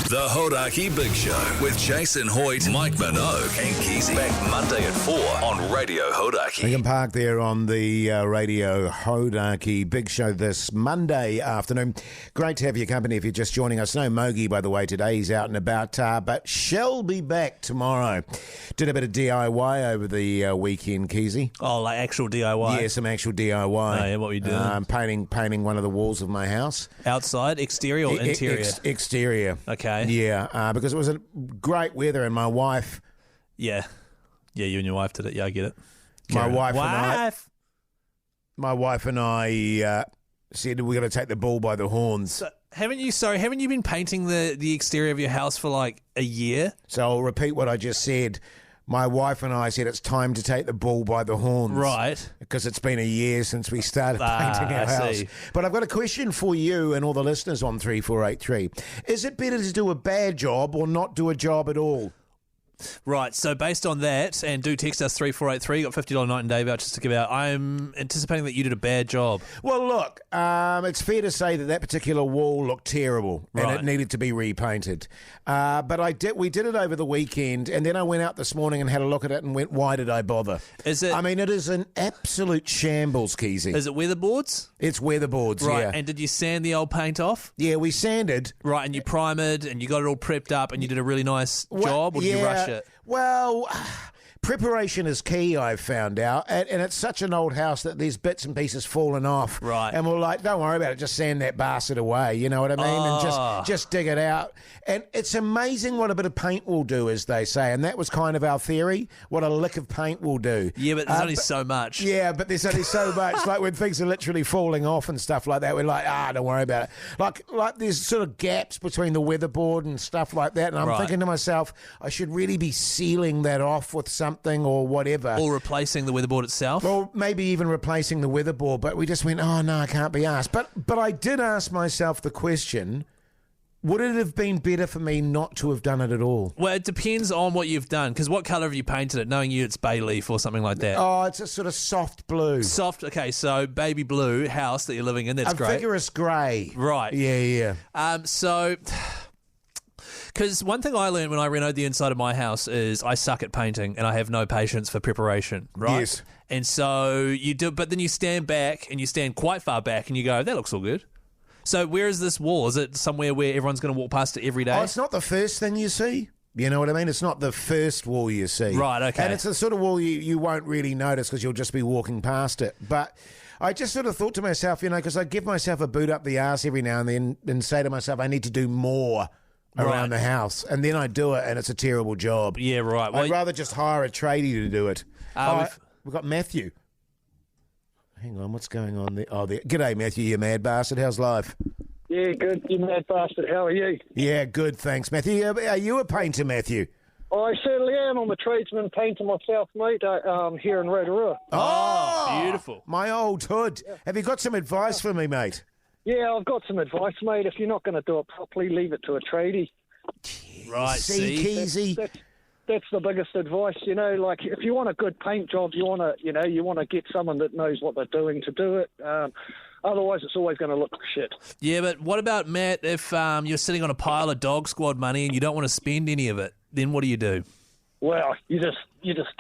The Hauraki Big Show with Jason Hoyte, Mike Minogue and Keyzie. Back Monday at 4 on Radio Hauraki. We can park there on the Radio Hauraki Big Show this Monday afternoon. Great to have your company if you're just joining us. No Mogi, by the way, today. He's out and about, but shall be back tomorrow. Did a bit of DIY over the weekend, Keyzie. Oh, like actual DIY? Yeah, some actual DIY. Oh, yeah, what were you doing? Painting one of the walls of my house. Outside, exterior or interior? Exterior. Okay. Yeah, because it was a great weather and my wife... Yeah, you and your wife did it. Yeah, I get it. My wife and I said we're going to take the bull by the horns. So, haven't you been painting the exterior of your house for like a year? So I'll repeat what I just said. My wife and I said it's time to take the bull by the horns. Right. Because it's been a year since we started painting our house. See. But I've got a question for you and all the listeners on 3483. Is it better to do a bad job or not do a job at all? Right, so based on that, and do text us 3483, got $50 night and day vouchers to give out. I'm anticipating that you did a bad job. Well, look, it's fair to say that particular wall looked terrible and it needed to be repainted. But we did it over the weekend, and then I went out this morning and had a look at it and went, why did I bother? It is an absolute shambles, Keyzie. Is it weatherboards? It's weatherboards, right, yeah. And did you sand the old paint off? Yeah, we sanded. Right, and you primered, and you got it all prepped up, and you did a really nice job, or did you rush it? Well, preparation is key, I've found out. And it's such an old house that there's bits and pieces falling off. Right. And we're like, don't worry about it, just sand that bastard away, you know what I mean? And just dig it out. And it's amazing what a bit of paint will do, as they say. And that was kind of our theory, what a lick of paint will do. Yeah, but there's only so much. Yeah, but there's only so much. Like when things are literally falling off and stuff like that, we're like, don't worry about it. Like there's sort of gaps between the weatherboard and stuff like that. And I'm thinking to myself, I should really be sealing that off with something or whatever. Or replacing the weatherboard itself. Or maybe even replacing the weatherboard. But we just went, oh, no, I can't be asked. But I did ask myself the question, would it have been better for me not to have done it at all? Well, it depends on what you've done. Because what colour have you painted it? Knowing you, it's bay leaf or something like that. Oh, it's a sort of soft blue. Soft, okay, so baby blue house that you're living in, that's great. A vigorous grey. Right. Yeah. Because one thing I learned when I renovated the inside of my house is I suck at painting and I have no patience for preparation, right? Yes. And so you do, but then you stand back and you stand quite far back and you go, that looks all good. So where is this wall? Is it somewhere where everyone's going to walk past it every day? Oh, it's not the first thing you see. You know what I mean? It's not the first wall you see. Right, okay. And it's the sort of wall you won't really notice because you'll just be walking past it. But I just sort of thought to myself, because I give myself a boot up the arse every now and then and say to myself, I need to do more around the house. And then I do it and it's a terrible job. Yeah, right. I'd rather just hire a tradie to do it. We've got Matthew. Hang on, what's going on there? G'day, Matthew, you mad bastard. How's life? Yeah, good, you mad bastard. How are you? Yeah, good, thanks, Matthew. Are you a painter, Matthew? I certainly am. I'm a tradesman painter myself, mate, here in Rotorua. Oh, beautiful. My old hood. Yeah. Have you got some advice for me, mate? Yeah, I've got some advice, mate. If you're not going to do it properly, leave it to a tradie. Right, see? Keyzie. That's the biggest advice, like if you want a good paint job, you want to get someone that knows what they're doing to do it. Otherwise, it's always going to look shit. Yeah, but what about, Matt, if you're sitting on a pile of dog squad money and you don't want to spend any of it, then what do you do? Well, you just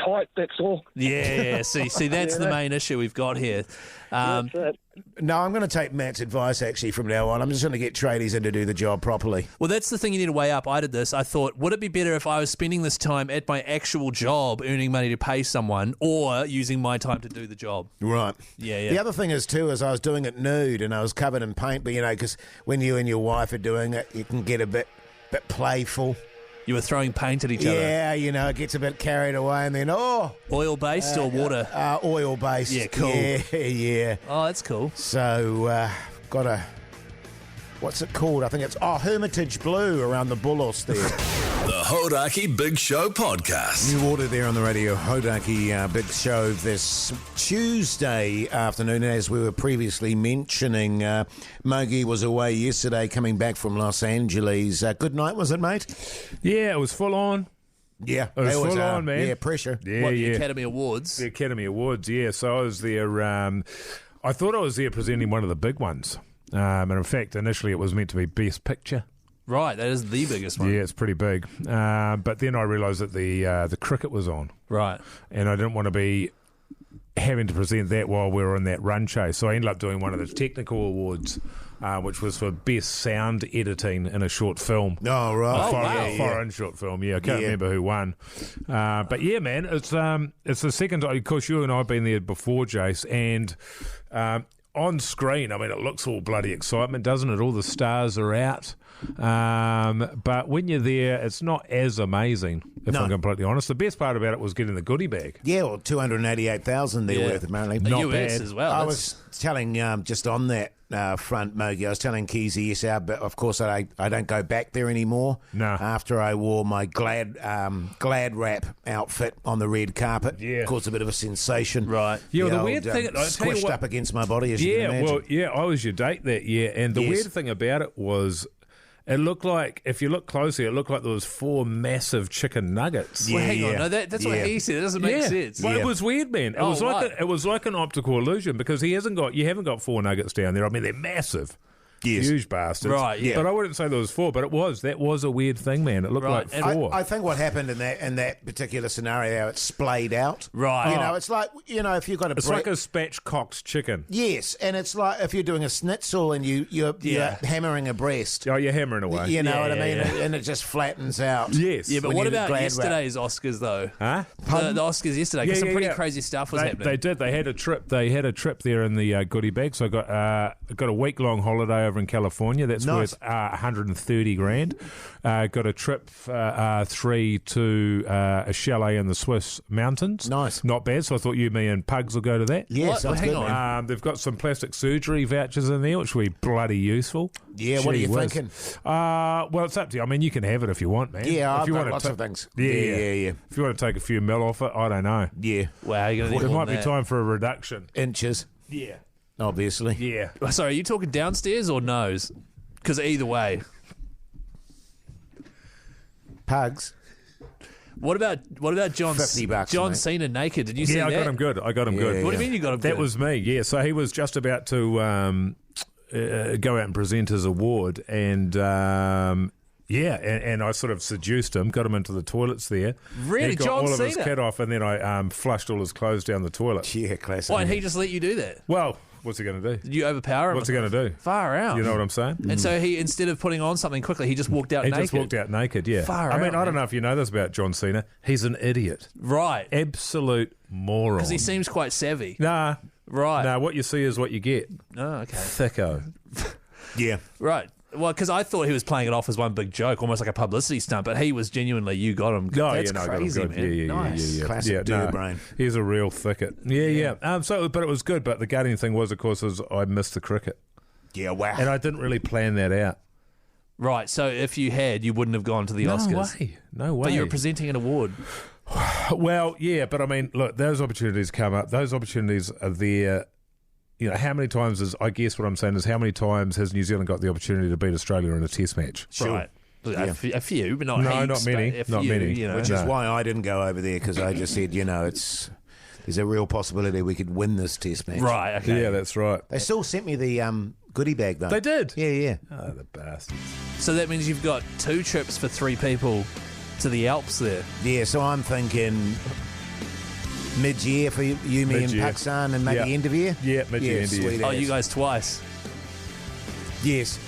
type, that's all. Yeah, see, that's the main issue we've got here. That's it. No, I'm going to take Matt's advice, actually, from now on. I'm just going to get tradies in to do the job properly. Well, that's the thing you need to weigh up. I did this. I thought, would it be better if I was spending this time at my actual job, earning money to pay someone, or using my time to do the job? Right. Yeah. The other thing is, too, is I was doing it nude and I was covered in paint, but, because when you and your wife are doing it, you can get a bit playful. You were throwing paint at each other. Yeah, it gets a bit carried away and then, Oil-based or water? Oil-based. Yeah, cool. Yeah. Oh, that's cool. So, got a... What's it called? I think it's Hermitage Blue around the Bullos there. The Hauraki Big Show podcast. New order there on the radio. Hauraki Big Show this Tuesday afternoon. As we were previously mentioning, Mogi was away yesterday coming back from Los Angeles. Good night, was it, mate? Yeah, it was full on. Yeah, it was full on, man. Yeah, pressure. Yeah, the Academy Awards? The Academy Awards, yeah. So I was there. I thought I was there presenting one of the big ones. And in fact, initially it was meant to be Best Picture. Right, that is the biggest one. Yeah, it's pretty big. But then I realised that the cricket was on, Right. and I didn't want to be having to present that while we were on that run chase. So I ended up doing one of the technical awards, which was for best sound editing in a short film. Oh, right. Foreign short film. Yeah, I can't remember who won. But yeah, man, it's the second time. Of course, you and I have been there before, Jace, and on screen, I mean, it looks all bloody excitement, doesn't it? All the stars are out. But when you're there, it's not as amazing, if I'm completely honest. The best part about it was getting the goodie bag. Yeah, well, 288,000 they're worth, apparently. The Not US bad. as well. I That's- was telling, just on that front, Mogi, I was telling Keyzie, yes, but of course I don't go back there anymore. No. After I wore my glad wrap outfit on the red carpet. Yeah. Caused a bit of a sensation. Right. Yeah, well, the old, weird thing, I'll tell you squished what- up against my body, as you can Yeah, imagine. well, yeah, I was your date that year, and the Yes. weird thing about it was, it looked like, if you look closely, it looked like there was 4 massive chicken nuggets. Well, Yeah, hang on. yeah. No, that's what Yeah. he said. It doesn't make sense. Well, Yeah. it was weird, man. It Oh, was like right. it was like an optical illusion because you haven't got 4 nuggets down there. I mean, they're massive. Yes. Huge bastards. Right, yeah. But I wouldn't say there was 4, but that was a weird thing, man. It looked Right, like and 4. I think what happened in that particular scenario, it splayed out. Right. You know, it's like, if you've got a it's like a spatchcocked chicken. Yes, and it's like if you're doing a schnitzel and you're hammering a breast. Oh, you're hammering away. You know what I mean? yeah. And it just flattens out. Yes. Yeah, but When what you about glad wrap. yesterday's Oscars, though? Huh? The Oscars yesterday, because some pretty crazy stuff was happening. They did. They had a trip. They had a trip there in the goodie bag. So I got a week-long holiday over in California. That's Nice. worth 130 grand. Got a trip 3 to a chalet in the Swiss mountains. Nice. Not bad. So I thought you, me, and Pugs will go to that. Yeah, What? sounds Hang good, on. man. They've got some plastic surgery vouchers in there, which will be bloody useful. Yeah, what are Gee you whiz. thinking? Well, it's up to you. I mean, you can have it if you want, man. Yeah, if I've you got wanna lots ta- of things. Yeah. Yeah. If you want to take a few mil off it, I don't know. Yeah. Wow, you're going to It need more might than be that. time for a reduction. Inches, Yeah. obviously. Yeah. Sorry, are you talking downstairs or nose? Because either way. Pugs. What about John? $50, John mate. Cena naked? Did you see Yeah, I that? got him good. I got him good. What do you mean you got him That good? was me, yeah. So he was just about to go out and present his award, and and I sort of seduced him, got him into the toilets there. Really? He got John all of his Cena? kit off, and then I flushed all his clothes down the toilet. Yeah, classic. Why did he just let you do that? Well, what's he going to do? Did you overpower him? What's he going to do? Far out. You know what I'm saying? And so he, instead of putting on something quickly, he just walked out He naked. just walked out naked, yeah. Far I mean, out, I don't man. know if you know this about John Cena. He's an idiot. Right. Absolute moron. Because he seems quite savvy. Nah. Right. Nah, what you see is what you get. Oh, okay. Thicko. Yeah. Right. Well, because I thought he was playing it off as one big joke, almost like a publicity stunt, but he was genuinely, you got him. Oh, That's yeah, no, crazy, I got him man. good. Yeah. Nice. Classic dude brain. He's a real thicket. Yeah. But it was good. But the gutting thing was, of course, I missed the cricket, Yeah, wow. and I didn't really plan that out. Right. So if you had, you wouldn't have gone to the Oscars. No way. But you were presenting an award. Well, yeah, but I mean, look, those opportunities come up. Those opportunities are there. You know, how many times how many times has New Zealand got the opportunity to beat Australia in a test match? Right. A few, but not No, heaps, not many. but a Not few, many. You know. Which is why I didn't go over there, because I just said, there's a real possibility we could win this test match. Right, okay. Yeah, that's right. They still sent me the goodie bag, though. They did? Yeah. Oh, the bastards. So that means you've got 2 trips for 3 people to the Alps there. Yeah, so I'm thinking mid-year for you, me, and Mid-year. Pakistan, and maybe Yeah. end of year? Yeah, mid-year, end of year. sweet Oh, as. you guys twice. Yes.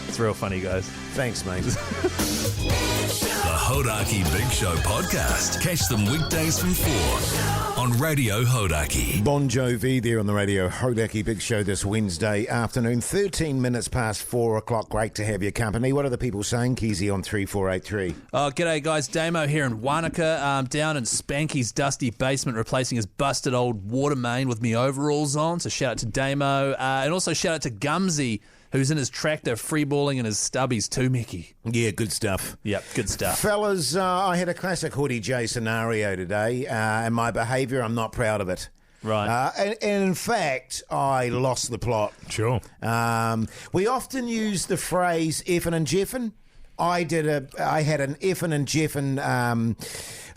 It's real funny, guys. Thanks, mate. The Hauraki Big Show podcast. Catch them weekdays from 4 on Radio Hauraki. Bon Jovi there on the radio. Hauraki Big Show this Wednesday afternoon. 13 minutes past 4 o'clock. Great to have your company. What are the people saying, Keyzie, on 3483? Oh, g'day, guys. Damo here in Wanaka, down in Spanky's dusty basement, replacing his busted old water main with me overalls on. So shout out to Damo. And also shout out to Gumsy, who's in his tractor freeballing in his stubbies too, Mickey. Yeah, good stuff. Yep, good stuff. Fellas, I had a classic Hoodie J scenario today, and my behaviour, I'm not proud of it. Right. And in fact, I lost the plot. Sure. We often use the phrase effing and jeffing. I had an effing and jeffing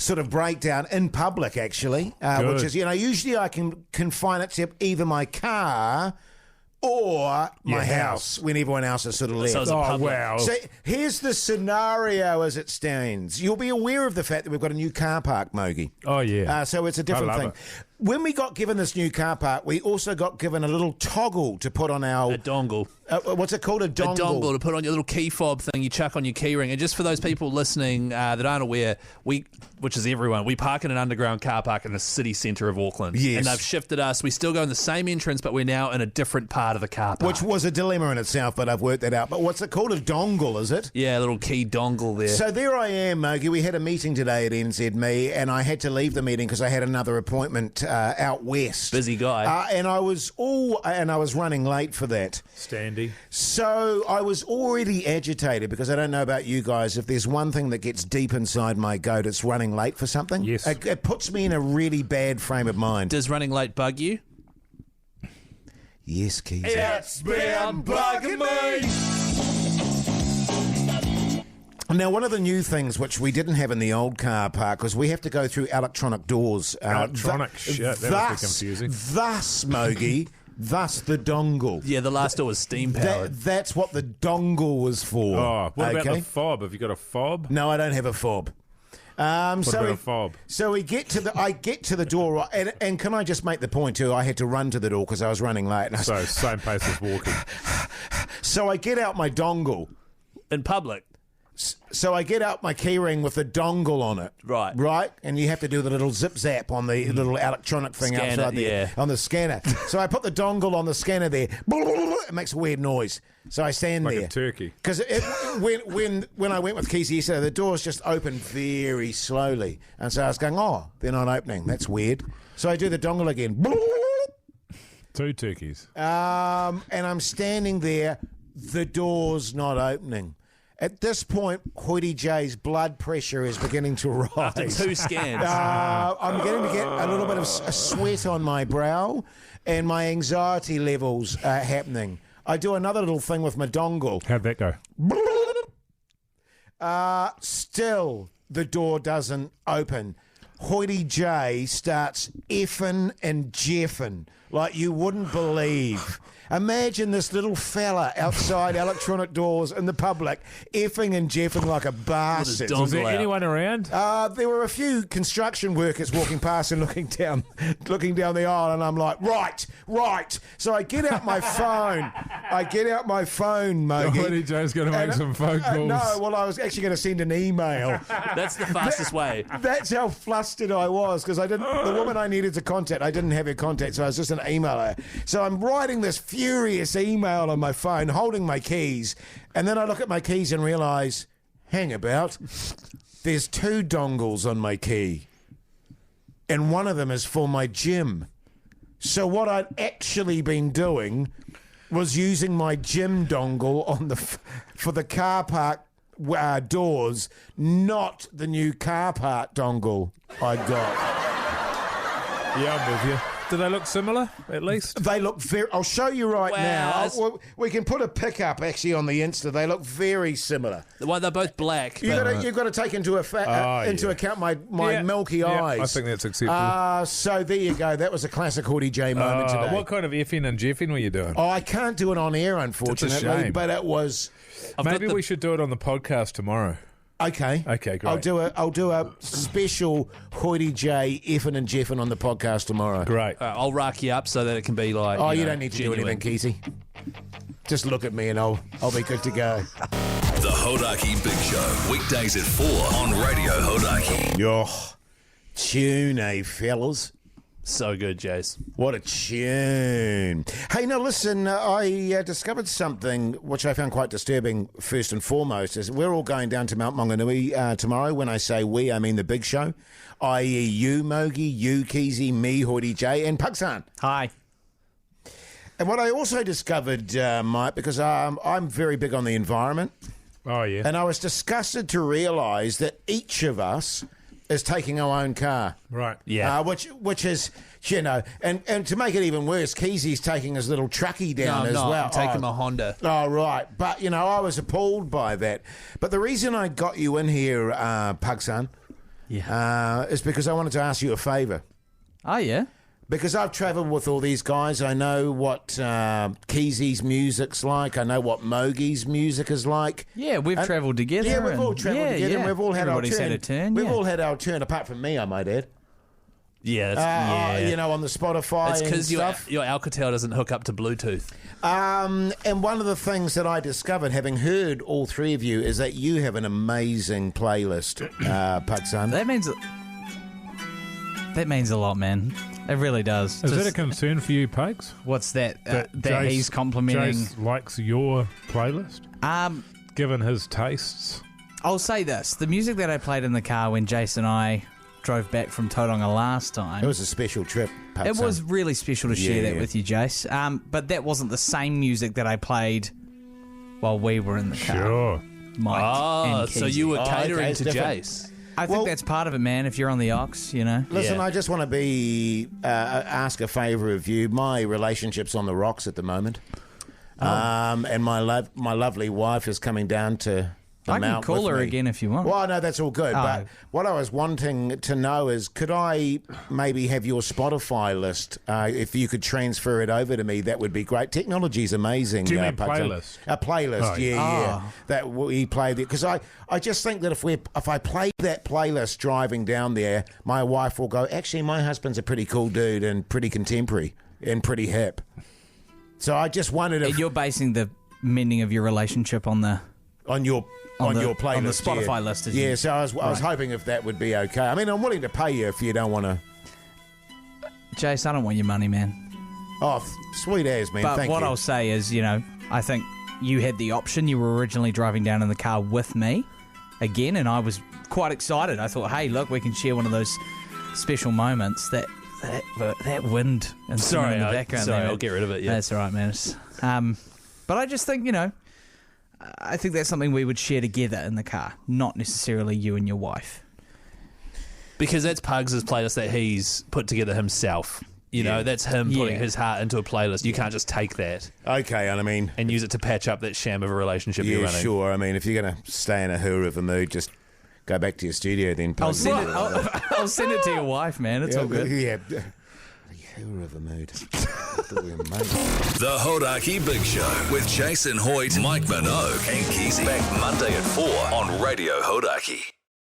sort of breakdown in public, actually, which is, usually I can confine it to either my car or my Your house when everyone else has sort of left. So it's a public. wow. So here's the scenario as it stands. You'll be aware of the fact that we've got a new car park, Mogi. Oh, yeah. So it's a different I love thing. it. When we got given this new car park, we also got given a little toggle to put on our... A dongle. what's it called? A dongle. A dongle to put on your little key fob thing you chuck on your key ring. And just for those people listening that aren't aware, which is everyone, we park in an underground car park in the city centre of Auckland. Yes. And they've shifted us. We still go in the same entrance, but we're now in a different part of the car park. Which was a dilemma in itself, but I've worked that out. But what's it called? A dongle, is it? Yeah, a little key dongle there. So there I am, Mogi. We had a meeting today at NZME, and I had to leave the meeting because I had another appointment out west. Busy guy. And I was running late for that. Standy. So I was already agitated because I don't know about you guys. If there's one thing that gets deep inside my goat, it's running late for something. Yes. It puts me in a really bad frame of mind. Does running late bug you? Yes, Keith. It's been bugging me. Now, one of the new things which we didn't have in the old car park was we have to go through electronic doors. Electronic shit, that must be confusing. Thus, Mogi, thus the dongle. Yeah, the last door was steam powered. That's what the dongle was for. Oh, what about the fob? Have you got a fob? No, I don't have a fob. What about a fob? So I get to the door, right, and can I just make the point too? I had to run to the door because I was running late. And So, same pace as walking. so I get out my dongle. In public. So I get out my keyring with the dongle on it. Right. Right? And you have to do the little zip-zap on the little electronic thing Scanner, outside there. yeah. On the scanner. So I put the dongle on the scanner there. It makes a weird noise. So I stand Like there. a turkey. Because when I went with Keyzie yesterday, the doors just opened very slowly. And so I was going, oh, they're not opening. That's weird. So I do the dongle again. 2 turkeys. And I'm standing there. The door's not opening. At this point, Hoyte J's blood pressure is beginning to rise. After 2 scans. I'm beginning to get a little bit of a sweat on my brow, and my anxiety levels are happening. I do another little thing with my dongle. How'd that go? Still, the door doesn't open. Hoyte J starts effing and jeffing like you wouldn't believe. Imagine this little fella outside electronic doors in the public effing and jeffing like a bastard. dongle Was there out. anyone around? There were a few construction workers walking past and looking down the aisle, and I'm like, right. So I get out my phone. Mogi. Hoyte Joe's going to make some phone calls. No, well, I was actually going to send an email. That's the fastest way. That's how flustered I was because the woman I needed to contact, I didn't have her contact, so I was just an emailer. So I'm writing this furious email on my phone, holding my keys, and then I look at my keys and realise, hang about, there's 2 dongles on my key, and one of them is for my gym. So what I'd actually been doing was using my gym dongle for the car park doors, not the new car park dongle I got. Yeah, I'm with you. Do they look similar, at least? They look very... I'll show you right Wow. now. We can put a pic up, actually, on the Insta. They look very similar. Well, they're both black. but- You've got to take into account my Yeah. milky Yeah, eyes. I think that's acceptable. So there you go. That was a classic Hoyte J moment today. What kind of effing and jeffing were you doing? I can't do it on air, unfortunately, shame. but it was... Maybe we should do it on the podcast tomorrow. Okay. Okay, great. I'll do a special Hoyte J effing and jeffing on the podcast tomorrow. Great. I'll rack you up so that it can be like. Oh, you know, don't need to genuine. do anything, Keyzie. Just look at me and I'll be good to go. The Hauraki Big Show, weekdays at 4 on Radio Hauraki. Yo, tune, eh, fellas? So good, Jace. What a tune. Hey, now listen, I discovered something which I found quite disturbing first and foremost. Is we're all going down to Mount Maunganui tomorrow. When I say we, I mean the big show, i.e. you, Mogi, you, Keyzie, me, Hoyte J, and Pugsan. Hi. And what I also discovered, Mike, because I'm very big on the environment, Oh, yeah. and I was disgusted to realise that each of us is taking our own car. Right. Yeah. Which is, you know, and to make it even worse, Keyzie's taking his little truckie down as well. I'm taking my Honda. Oh, right. But, you know, I was appalled by that. But the reason I got you in here, Pugson, is because I wanted to ask you a favour. Oh, yeah? Because I've travelled with all these guys. I know what Keyzie's music's like. I know what Mogie's music is like. Yeah, we've travelled together. Yeah, we've all travelled together, and we've all had Everybody's our turn. had a turn. We've all had our turn, apart from me, I might add. Yeah, You know, on the Spotify it's and because stuff. your Alcatel doesn't hook up to Bluetooth. And one of the things that I discovered, having heard all three of you, is that you have an amazing playlist, Paksan. That means a lot, man. It really does. Is that a concern for you, Pugs? What's that? That Jace- he's complimenting. Jace likes your playlist, given his tastes. I'll say this: the music that I played in the car when Jace and I drove back from Tauranga last time. It was a special trip, Paksan. It was really special to share that with you, Jace. But that wasn't the same music that I played while we were in the car. Sure. Mike and So Keyzie. you were okay, catering it's to different. Jace. I think that's part of it, man. If you're on the aux, you know. Listen, Yeah. I just want to ask a favour of you. My relationship's on the rocks at the moment, and my lovely wife is coming down to the I can mount call with her me. again if you want. Well, no, that's all good. But what I was wanting to know is, could I maybe have your Spotify list? If you could transfer it over to me, that would be great. Technology's amazing. Do you mean Paksan. playlist? A playlist, Oh, yeah. That we played it because I just think that if I play that playlist driving down there, my wife will go, actually, my husband's a pretty cool dude and pretty contemporary and pretty hip. So I just wondered if You're basing the mending of your relationship on the on your playlist, on the Spotify list, is yeah. you? So I was hoping if that would be okay. I mean, I'm willing to pay you if you don't want to. Jace, I don't want your money, man. Oh, sweet as, man. But Thank what you. I'll say is, you know, I think you had the option. You were originally driving down in the car with me again, and I was quite excited. I thought, hey, look, we can share one of those special moments. That wind and Sorry, in the background. sorry, there, I'll get rid of it. Yeah. That's all right, man. But I just think, you know, I think that's something we would share together in the car, not necessarily you and your wife. Because that's Pugs' playlist that he's put together himself. You know, that's him putting his heart into a playlist. You can't just take that Okay, and I mean, and use it to patch up that sham of a relationship you're yeah, running. sure. I mean, if you're going to stay in a hoo of a mood, just go back to your studio then. I'll Pug. send it. I'll send it to your wife, man. It's all good. Yeah. Hoo of a mood. I thought we were mates. The Hauraki Big Show with Jason Hoyte, Mike Minogue and Keyzie. Back Monday at 4 on Radio Hauraki.